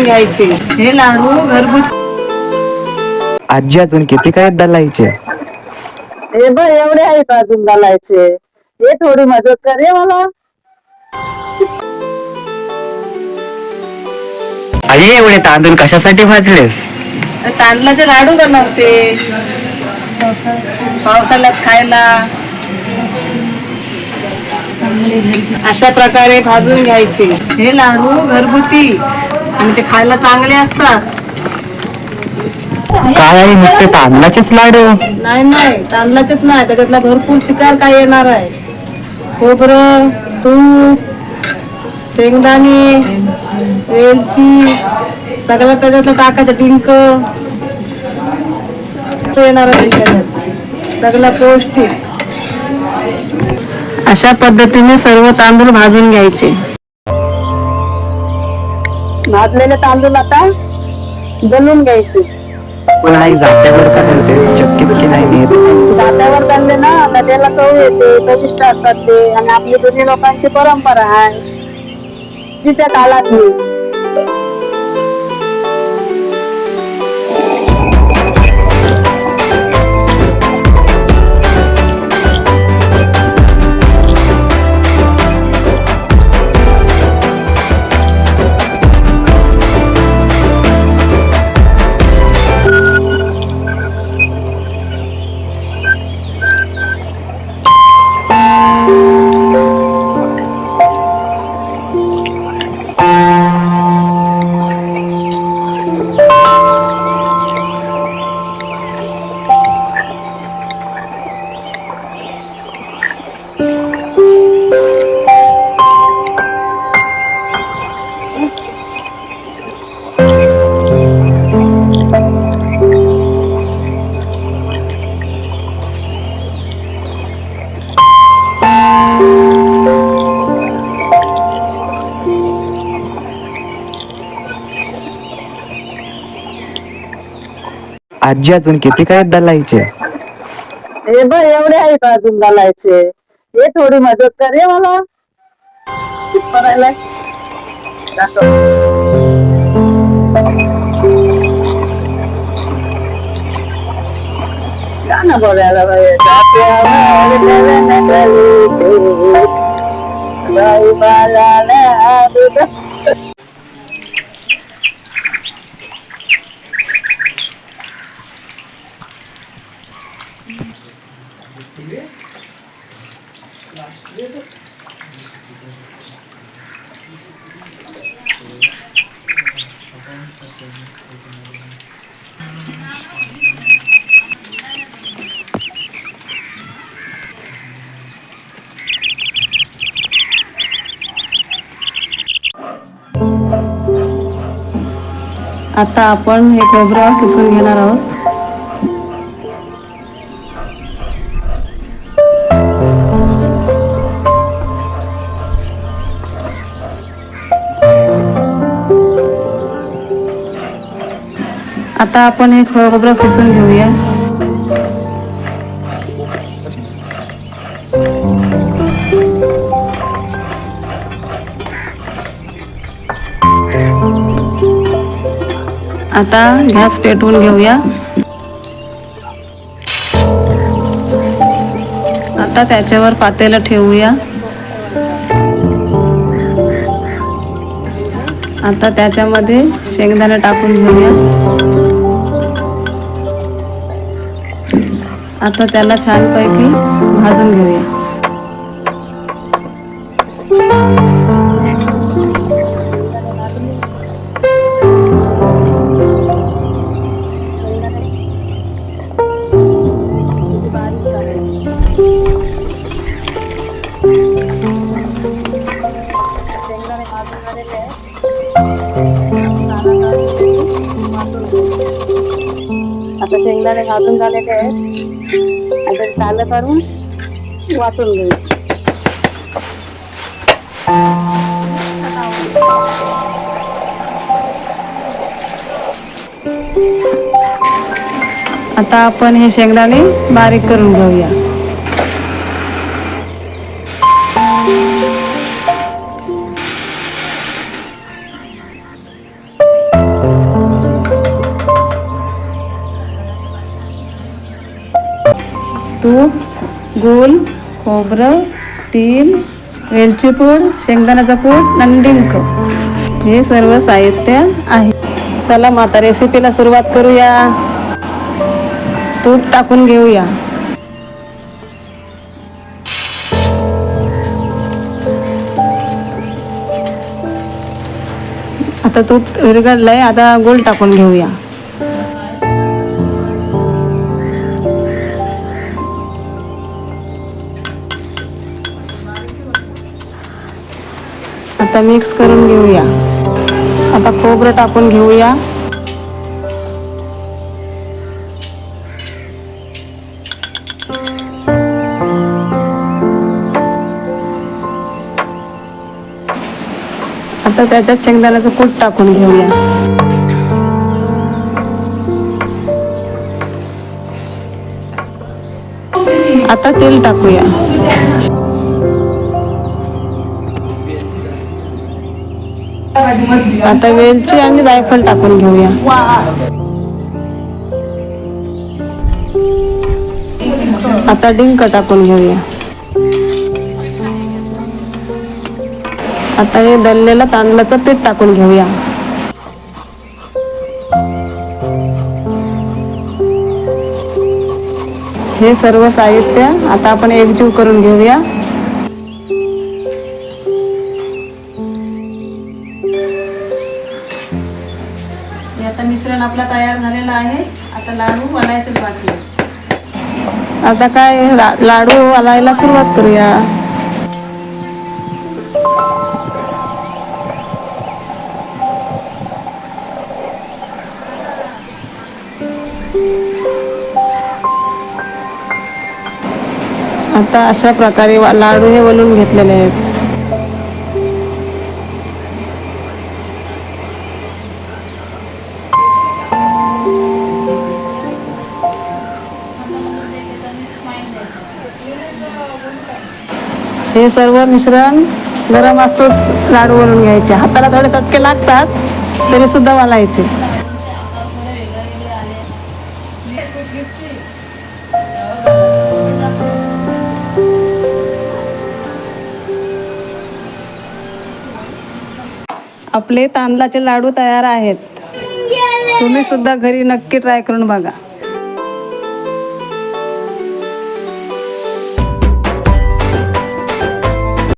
घ्यायचे हे लाडू घरगुती. आजी अजून किती काय दलायचे? हे बघ एवढे आहेत अजून घालायचे. हे थोडी मदत कर रे मला. आई एवढे तांदूळ कशासाठी भाजलेस? तांदळाचे लाडू बनवते पावसाळ्यात खायला. अशा प्रकारे भाजून घ्यायचे हे लाडू घरगुती आणि ते खायला चांगले असतात. काय आहे नुसते तांदळाचेच लाडू? नाही नाही तांदळाचेच नाही, त्याच्यातला भरपूर चिकार काय येणार आहे. खोबरं, तूप, शेंगदाणे, वेलची सगळं त्याच्यातलं टाकायचं. डिंक येणार आहे त्याच्यात, सगळं पौष्टिक. अशा पद्धतीने सर्व तांदूळ भाजून घ्यायचे. भाजलेले तांदूळ आता दळून घ्यायचे. पण आई जात्यावर का म्हणतेस? चक्की बिक्की नाही नेत? जात्यावर दळले ना तर त्याला चव येते, चविष्ट असतात ते. आणि आपली जुनी लोकांची परंपरा आहे ती त्या काळातली. आजी अजून किती काय दलायचे? हे बघ एवढे आहेत अजून घालायचे. हे थोडी मदत कर रे मला. करायला गाणं बोलायला आता आपण हे खोबरं किसून घेणार आहोत. आता आपण हे खोबरं किसून घेऊया. आता गॅस पेटवून घेऊया. आता त्याच्यावर पातेलं ठेवूया. आता त्याच्यामध्ये शेंगदाणे टाकून घेऊया. आता त्याला छानपैकी भाजून घेऊया. आता शेंगदाणे भाजून झालेले आहेत. आता चालं करून वाटून घेऊ. आता आपण हे शेंगदाणे बारीक करून घेऊया. तूप, गूळ, खोबरं, तीळ, वेलची पूड, शेंगदाण्याचा पूड आणि डिंक हे सर्व साहित्य आहे. चला मग आता रेसिपीला सुरुवात करूया. तूप टाकून घेऊया. आता तूप विरघळलंय, आता गूळ टाकून घेऊया. आता मिक्स करून घेऊया. आता खोबरं टाकून घेऊया. आता त्याच्यात शेंगदाण्याचं कूट टाकून घेऊया. आता तेल टाकूया. आता वेलची आणि जायफळ टाकून घेऊया. आता डिंक टाकून घेऊया. आता हे दळलेलं तांदळाचं पीठ टाकून घेऊया. हे सर्व साहित्य आता आपण एकजीव करून घेऊया. आता मिश्रण आपला तयार झालेलं आहे. आता लाडू वळायचे बाकी. आता काय लाडू वळायला सुरुवात करूया. आता अशा प्रकारे लाडू हे वळून घेतलेले आहेत. हे सर्व मिश्रण गरम असतोच लाडू वळून घ्यायचे. हाताला थोडे चटके लागतात तरी सुद्धा वळायचे. आपले तांदळाचे लाडू तयार आहेत. तुम्ही सुद्धा घरी नक्की ट्राय करून बघा.